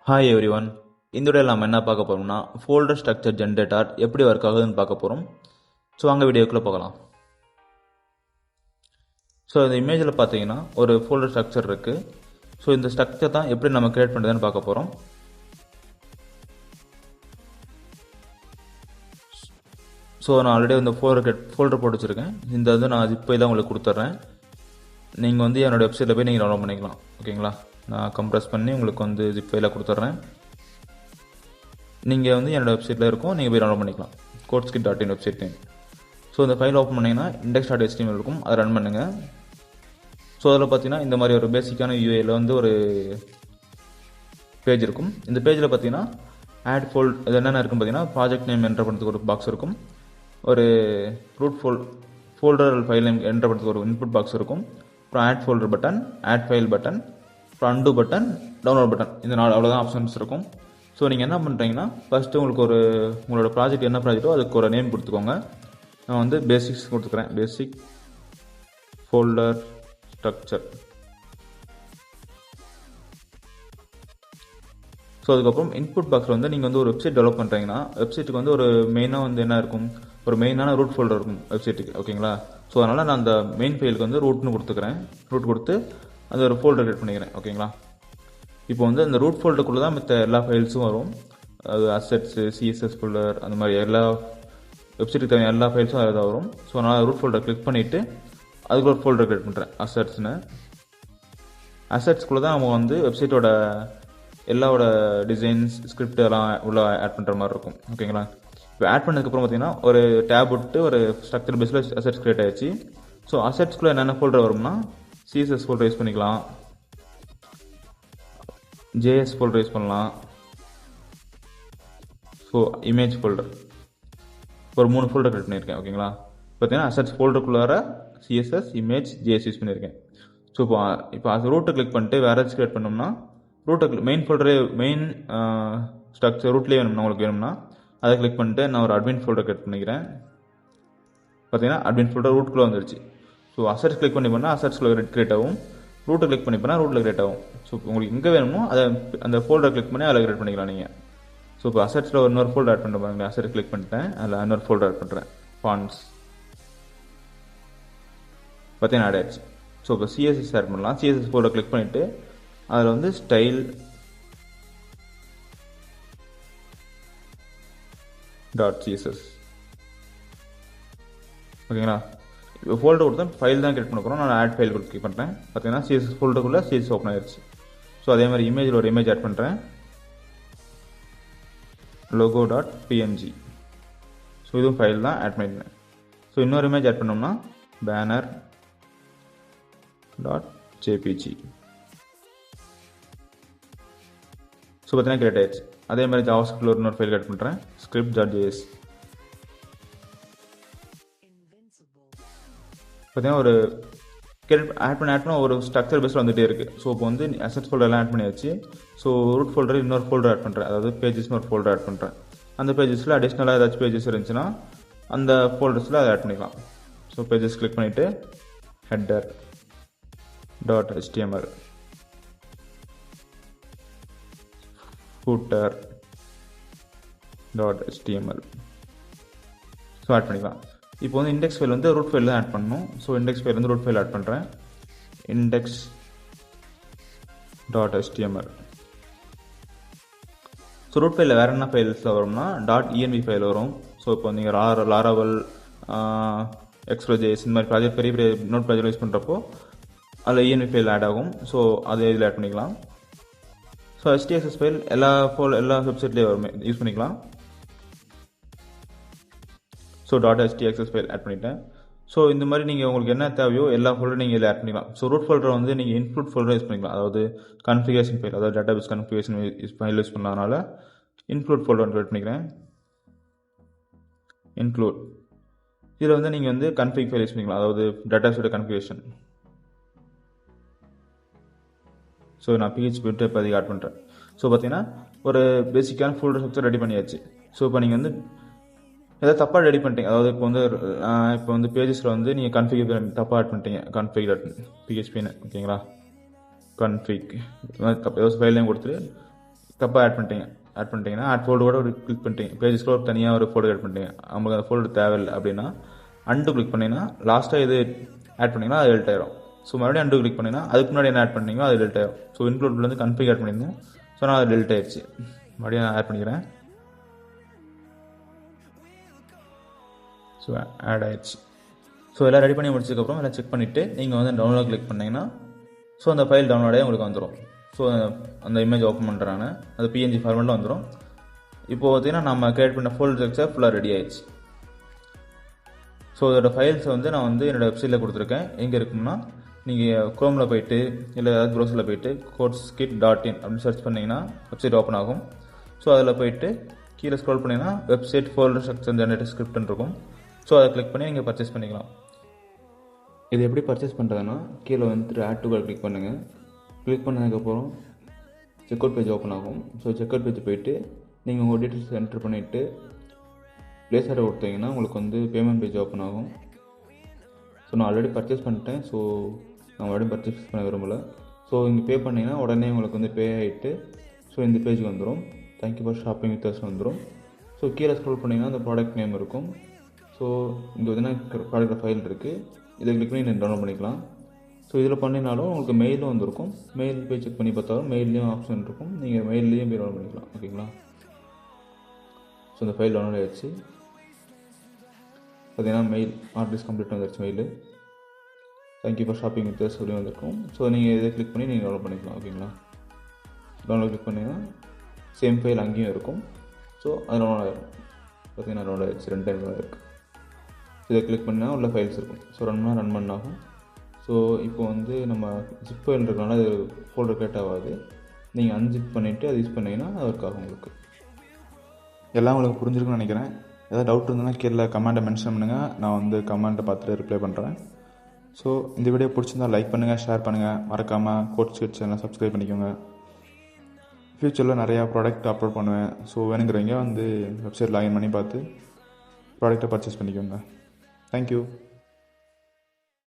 Hi every one. இந்த வீடியோவில் நம்ம என்ன பார்க்க போகிறோம்னா ஃபோல்டர் ஸ்ட்ரக்சர் ஜென்ரேட்டர் எப்படி ஒர்க் ஆகுதுன்னு பார்க்க போகிறோம். ஸோ அங்கே வீடியோக்குள்ளே போகலாம். ஸோ இந்த இமேஜில் பார்த்தீங்கன்னா ஒரு ஃபோல்டர் ஸ்ட்ரக்சர் இருக்குது. ஸோ இந்த ஸ்ட்ரக்சர் தான் எப்படி நம்ம கிரியேட் பண்ணுறதுன்னு பார்க்க போகிறோம். ஸோ நான் ஆல்ரெடி இந்த ஃபோல்டர் போட்டு வச்சுருக்கேன். இந்த வந்து நான் ஜிப்பை தான் உங்களுக்கு கொடுத்துட்றேன். நீங்கள் வந்து என்னோடய வெப்சைட்டில் போய் நீங்கள் டவுன்லோட் பண்ணிக்கலாம். ஓகேங்களா, நான் கம்ப்ரஸ் பண்ணி உங்களுக்கு வந்து ஜிப் ஃபைலாக கொடுத்துட்றேன். நீங்கள் வந்து என்னோடய வெப்சைட்டில் இருக்கும், நீங்கள் போய் டவுன்லோட் பண்ணிக்கலாம். codeskit.in website name. ஸோ இந்த ஃபைல் ஓப்பன் பண்ணிங்கன்னா index.html இருக்கும், அதை ரன் பண்ணுங்கள். ஸோ அதில் பார்த்தீங்கன்னா இந்த மாதிரி ஒரு பேசிக்கான யூஏயில் வந்து ஒரு பேஜ் இருக்கும். இந்த பேஜில் பார்த்தீங்கன்னா ஆட் இது என்னென்ன இருக்குன்னு பார்த்தீங்கன்னா ப்ராஜெக்ட் நேம் என்டர் பண்ணுறதுக்கு ஒரு பாக்ஸ் இருக்கும், ஒரு root folder file name enter பண்ணுறதுக்கு ஒரு இன்புட் பாக்ஸ் இருக்கும், அப்புறம் add folder button, add file button, அப்புறம் அண்டு பட்டன், டவுன்லோட் பட்டன். இந்த அவ்வளோதான் ஆப்ஷன்ஸ் இருக்கும். ஸோ நீங்கள் என்ன பண்ணுறீங்கன்னா ஃபஸ்ட்டு உங்களுக்கு உங்களோட ப்ராஜெக்ட் என்ன ப்ராஜெக்ட்டோ அதுக்கு ஒரு நேம் கொடுத்துக்கோங்க. நான் வந்து பேசிக்ஸ் கொடுத்துக்கிறேன், பேசிக் ஃபோல்டர் ஸ்ட்ரக்சர். ஸோ அதுக்கப்புறம் இன்புட் பாக்ஸில் வந்து நீங்கள் வந்து ஒரு வெப்சைட் டெவலப் பண்ணுறீங்கன்னா வெப்சைட்டுக்கு வந்து ஒரு மெயினாக வந்து என்ன இருக்கும், ஒரு மெயினான ரூட் ஃபோல்டர் இருக்கும் வெப்சைட்டுக்கு. ஓகேங்களா, ஸோ அதனால் நான் அந்த மெயின் ஃபைலுக்கு வந்து ரூட்னு கொடுத்துக்கிறேன். ரூட் கொடுத்து அந்த ஒரு ஃபோல்டர் கிரியேட் பண்ணிக்கிறேன். ஓகேங்களா, இப்போ வந்து அந்த ரூட் ஃபோல்டருக்குள்ளே தான் மற்ற எல்லா ஃபைல்ஸும் வரும். அது அசெட்ஸு, சிஎஸ்எஸ் ஃபோல்டர், அந்த மாதிரி எல்லா வெப்சைட்டுக்கு தேவையான எல்லா ஃபைல்ஸும் அதில் தான் வரும். ஸோ நான் ரூட் ஃபோல்டர் கிளிக் பண்ணிவிட்டு அதுக்கு ஒரு ஃபோல்டர் கிரியேட் பண்ணுறேன், அசெட்ஸ்னு. அசெட்ஸ்குள்ளே தான் அவங்க வந்து வெப்சைட்டோட எல்லாவோட டிசைன்ஸ், ஸ்கிரிப்ட் எல்லாம் உள்ள ஆட் பண்ணுற மாதிரி இருக்கும். ஓகேங்களா, இப்போ ஆட் பண்ணதுக்கப்புறம் பார்த்தீங்கன்னா ஒரு டேப் விட்டு ஒரு ஸ்ட்ரக்சர் பேஸில் அசெட்ஸ் கிரியேட் ஆயிடுச்சு. ஸோ அசெட்ஸ்குள்ளே என்னென்ன ஃபோல்டர் வரும்னா சிஎஸ்எஸ் ஃபோல்டர் யூஸ் பண்ணிக்கலாம், ஜேஎஸ் ஃபோல்டர் யூஸ் பண்ணலாம், ஸோ இமேஜ் ஃபோல்டர், ஒரு 3 ஃபோல்டர் கிரியேட் பண்ணியிருக்கேன். ஓகேங்களா, பார்த்தீங்கன்னா அசெட்ஸ் ஃபோல்டருக்குள்ளார சிஎஸ்எஸ், இமேஜ், ஜேஎஸ் யூஸ் பண்ணியிருக்கேன். ஸோ இப்போ அது ரூட்டை கிளிக் பண்ணிட்டு வேறு ஏதாச்சும் கிரியேட் பண்ணோம்னா மெயின் ஃபோல்டரே, மெயின் ஸ்ட்ரக்சர் ரூட்லேயே வேணும்னா உங்களுக்கு வேணும்னா அதை கிளிக் பண்ணிட்டு நான் ஒரு அட்மின் ஃபோல்டர் கிரியேட் பண்ணிக்கிறேன். பார்த்தீங்கன்னா அட்மின் ஃபோல்டர் ரூட்குள்ளே வந்துருச்சு. ஸோ அசெட்ஸ் கிளிக் பண்ணி பண்ணால் அசெட்ஸ்குள்ளே கிரியேட் ஆகும், ரூட்டை கிளிக் பண்ணி பண்ணால் ரூட்டில் கிரியேட் ஆகும். ஸோ உங்களுக்கு எங்கே வேணுமோ அதை அந்த ஃபோல்டர் கிளிக் பண்ணி அதில் கிரியேட் பண்ணிக்கலாம் நீங்கள். ஸோ இப்போ அசெட்ஸில் இன்னொரு ஃபோல்டர் ஆட் பண்ணுற பாருங்க, அசெட் கிளிக் பண்ணிட்டேன், அதில் இன்னொரு ஃபோல்டர் ஆட் பண்ணுறேன், ஃபாண்ட்ஸ். பார்த்தீங்கன்னா ஆட் ஆயிடுச்சு. ஸோ இப்போ சிஎஸ்எஸ் ஆட் பண்ணலாம். சிஎஸ்எஸ் ஃபோல்டர் கிளிக் பண்ணிவிட்டு அதில் வந்து ஸ்டைல் .css. ஓகேங்களா, இப்போ ஃபோல்டர் கொடுத்தா ஃபைல் தான் கிரியேட் பண்ண போகிறோம். நான் ஆட் ஃபைல் கிளிக் பண்ணுறேன். பார்த்தீங்கன்னா சிஎஸ்எஸ் ஃபோல்டருக்குள்ளே சிஎஸ்எஸ் ஓப்பன் ஆயிடுச்சு. ஸோ அதே மாதிரி இமேஜில் ஒரு இமேஜ் ஆட் பண்ணுறேன், logo.png. ஸோ இதுவும் ஃபைல் தான் ஆட் பண்ணிட்டேன். ஸோ இன்னொரு இமேஜ் ஆட் பண்ணோம்னா banner.jpg. ஸோ பார்த்தீங்கன்னா கிரியேட் ஆயிடுச்சு. அதே மாதிரி ஜாவாஸ்கிரிப்டில் ஒரு இன்னொரு ஃபைல் கிரியேட் பண்ணுறேன், script.js. பார்த்தீங்கன்னா ஒரு ஆட் பண்ண ஒரு ஸ்ட்ரக்சர் பேஸில் வந்துகிட்டே இருக்குது. ஸோ இப்போ வந்து அசெட்ஸ் ஃபோல்டர்லாம் ஆட் பண்ணியாச்சு. ஸோ ரூட் ஃபோல்டர் இன்னொரு ஃபோல்டர் ஆட் பண்ணுறேன், அதாவது பேஜஸ்னு ஒரு ஃபோல்டர் ஆட் பண்ணுறேன். அந்த பேஜஸில் அடிஷ்னலாக ஏதாச்சும் பேஜஸ் இருந்துச்சுன்னா அந்த ஃபோல்டர்ஸில் அதை ஆட் பண்ணிக்கலாம். ஸோ பேஜஸ் கிளிக் பண்ணிவிட்டு header.html, footer.html. ஸோ ஆட் பண்ணிக்கலாம். இப்போ வந்து இண்டெக்ஸ் ஃபைல் வந்து ரூட் ஃபைல் தான் ஆட் பண்ணணும். ஸோ இண்டெக்ஸ் ஃபைல் வந்து ரூட் ஃபைல் ஆட் பண்ணுறேன், index.html. ஸோ ரூட் ஃபைலில் வேறு என்ன ஃபைல்ஸில் வரும்னா .env ஃபைல் வரும். ஸோ இப்போ நீங்கள் லாராவல், எக்ஸ்ப்ரோஜேஸ் இந்த மாதிரி ப்ராஜெக்ட் பெரிய பெரிய நோட் ப்ராஜெக்ட் யூஸ் பண்ணுறப்போ அதில் env ஃபைல் ஆட் ஆகும். ஸோ அதை இதில் ஆட் பண்ணிக்கலாம். ஸோ HTXS ஃபைல் எல்லா வெப்சைட்லேயும் வரும், யூஸ் பண்ணிக்கலாம். ஸோ .htxs ஃபைல் ஆட் பண்ணிட்டேன். ஸோ இந்த மாதிரி நீங்கள் உங்களுக்கு என்ன தேவையோ எல்லா ஃபோல்டரும் நீங்கள் இதில் ஆட் பண்ணிக்கலாம். ஸோ ரூட் ஃபோல்டர் வந்து நீங்கள் இன்க்ளூட் ஃபோல்டர் யூஸ் பண்ணிக்கலாம், அதாவது கன்ஃபிகரேஷன் ஃபைல், அதாவது டேட்டாபேஸ் கன்ஃபிகரேஷன் ஃபைல் யூஸ் பண்ணனால இன்க்ளூட் ஃபோல்டர் கிரியேட் பண்ணிக்கிறேன். இன்க்ளூட் இதில் வந்து நீங்கள் வந்து கன்ஃபிக் ஃபைல் யூஸ் பண்ணிக்கலாம், அதாவது டேட்டாபேஸோட கன்ஃபிகரேஷன். ஸோ நான் PHP இப்போ அதுக்கு ஆட் பண்ணுறேன். ஸோ பார்த்தீங்கன்னா ஒரு பேசிக்கான ஃபோல்டர் ஸ்ட்ரக்சர் ரெடி பண்ணியாச்சு. ஸோ இப்போ நீங்கள் வந்து ஏதாவது தப்பாக ரெடி பண்ணிட்டீங்க, அதாவது இப்போ வந்து பேஜஸில் வந்து நீங்கள் கன்ஃபிக் தப்பாக ஆட் பண்ணிட்டீங்க, கன்ஃபிக் PHPன்னு. ஓகேங்களா, கன்ஃபிக் ஏதாவது ஃபைல் நேம் கொடுத்துட்டு தப்பாக ஆட் பண்ணிட்டீங்கன்னா ஆட் ஃபோல்டரோட ஒரு கிளிக் பண்ணிட்டீங்க, பேஜஸ்க்கு ஒரு தனியாக ஒரு ஃபோல்டர் ஆட் பண்ணிட்டீங்க, உங்களுக்கு அந்த ஃபோல்டர் தேவையில்லை அப்படின்னா அன்டு கிளிக் பண்ணிங்கன்னா லாஸ்ட்டாக எது ஆட் பண்ணிங்கன்னா அது டெலிட் ஆயிரும். ஸோ மறுபடியும் அன்டு கிளிக் பண்ணிங்கன்னா அதுக்கு முன்னாடி என்ன ஆட் பண்ணீங்களோ அது டெலிட் ஆயிரும். ஸோ இன்க்ளூட்லேருந்து கன்ஃபிக் ஆட் பண்ணியிருந்தேன், ஸோ நான் அது டெலிட் ஆயிடுச்சு. மறுபடியும் நான் ஆட் பண்ணிக்கிறேன். ஸோ ஆட் ஆயிடுச்சு. ஸோ எல்லாம் ரெடி பண்ணி முடிச்சதுக்கப்புறம் எல்லாம் செக் பண்ணிவிட்டு நீங்கள் வந்து டவுன்லோட் கிளிக் பண்ணிங்கன்னா ஸோ அந்த ஃபைல் டவுன்லோடே உங்களுக்கு வந்துடும். ஸோ அந்த இமேஜ் ஓப்பன் பண்ணுறாங்க, அது பிஎன்ஜி ஃபார்மெட்டில் வந்துடும். இப்போ பார்த்தீங்கன்னா நம்ம கிரியேட் பண்ண ஃபோல்டர் ஸ்ட்ரக்சர் ஃபுல்லாக ரெடி ஆயிடுச்சு. ஸோ இதோட ஃபைல்ஸை வந்து நான் வந்து என்னோடய வெப்சைட்டில் கொடுத்துருக்கேன். எங்கே இருக்கும்னா நீங்கள் குரோமில் போயிட்டு இல்லை ஏதாவது ப்ரௌசரில் போயிட்டு codeskit.in அப்படின்னு சர்ச் பண்ணிங்கன்னா வெப்சைட் ஓப்பன் ஆகும். ஸோ அதில் போயிட்டு கீழே ஸ்க்ரோல் பண்ணிங்கன்னா வெப்சைட் ஃபோல்டர் ஸ்ட்ரக்சர் ஜெனரேட்டர் ஸ்கிரிப்ட்னு இருக்கும். ஸோ அதை கிளிக் பண்ணி நீங்கள் பர்ச்சேஸ் பண்ணிக்கலாம். இது எப்படி பர்ச்சேஸ் பண்ணுறதுன்னா கீழே வந்துட்டு ஆட் டு கார்ட் கிளிக் பண்ணுங்கள். கிளிக் பண்ணதுக்கப்புறம் செக்அவுட் பேஜ் ஓப்பன் ஆகும். ஸோ செக்அவுட் பேஜ் போயிட்டு நீங்கள் உங்கள் டீட்டெயில்ஸ் என்ட்ரு பண்ணிவிட்டு ப்ளேஸ் ஆர்டர் கொடுத்தீங்கன்னா உங்களுக்கு வந்து பேமெண்ட் பேஜ் ஓப்பன் ஆகும். ஸோ நான் ஆல்ரெடி பர்ச்சேஸ் பண்ணிட்டேன், ஸோ நான் மறுபடியும் பர்ச்சேஸ் பண்ண விரும்பலை. ஸோ இங்கே பே பண்ணிங்கன்னா உடனே உங்களுக்கு வந்து பே ஆகிட்டு ஸோ இந்த பேஜுக்கு வந்துடும். Thank you for shopping with us வந்துடும். ஸோ கீழே ஸ்க்ரோல் பண்ணிங்கன்னா அந்த ப்ராடக்ட் நேம் இருக்கும். ஸோ இங்கே வந்து ப்ராடக்ட் ஃபைல் இருக்குது, இதை கிளிக் பண்ணி நீங்கள் டவுன்லோட் பண்ணிக்கலாம். ஸோ இதில் பண்ணினாலும் உங்களுக்கு மெயிலும் வந்துருக்கும். மெயில் போய் செக் பண்ணி பார்த்தாலும் மெயிலையும் ஆப்ஷன் இருக்கும், நீங்கள் மெயிலையும் போய் டவுன்லோட் பண்ணிக்கலாம். ஓகேங்களா? ஸோ இந்த ஃபைல் டவுன்லோட் ஆகிடுச்சு. பார்த்தீங்கன்னா மெயில் ஆர்டர்ஸ் கம்ப்ளீட் வந்துருச்சு. Mail thank you for shopping with us சொல்லி வந்திருக்கும். ஸோ நீங்கள் இதை கிளிக் பண்ணி நீங்கள் டவுன்லோட் பண்ணிக்கலாம். ஓகேங்களா? டவுன்லோட் கிளிக் பண்ணிங்கன்னா சேம் ஃபைல் அங்கேயும் இருக்கும். ஸோ அது டவுன்லோட் ஆகிடும். பார்த்தீங்கன்னா டவுன்லோட் ஆகிடுச்சு. 2 டைம் இருக்குது. இதை கிளிக் பண்ணால் உள்ள ஃபைல்ஸ் இருக்கும். So run பண்ணாகும். ஸோ இப்போ வந்து நம்ம ஜிப் ஃபைல் இருக்கனால அது ஃபோல்டர் கிரியேட் ஆகாது. நீங்கள் அன்ஜிப் பண்ணிவிட்டு அதை யூஸ் பண்ணிங்கன்னா அது ஒர்க் ஆகும். உங்களுக்கு எல்லாம் உங்களுக்கு புரிஞ்சிருக்குன்னு நினைக்கிறேன். ஏதாவது டவுட் இருந்ததுன்னா கீழே கமெண்ட்டை மென்ஷன் பண்ணுங்கள், நான் வந்து கமெண்ட்டை பார்த்துட்டு ரிப்ளை பண்ணுறேன். ஸோ இந்த வீடியோ பிடிச்சிருந்தா லைக் பண்ணுங்கள், ஷேர் பண்ணுங்கள், மறக்காமல் கோட்ஸ்கிட் சேனலை சப்ஸ்கிரைப் பண்ணிக்கோங்க. ஃப்யூச்சரில் நிறையா ப்ராடக்ட் அப்லோட் பண்ணுவேன். ஸோ வேணுங்கிறவங்க வந்து வெப்சைட் லாகின் பண்ணி பார்த்து ப்ராடக்ட்டை பர்ச்சேஸ் பண்ணிக்கோங்க. தேங்க்யூ.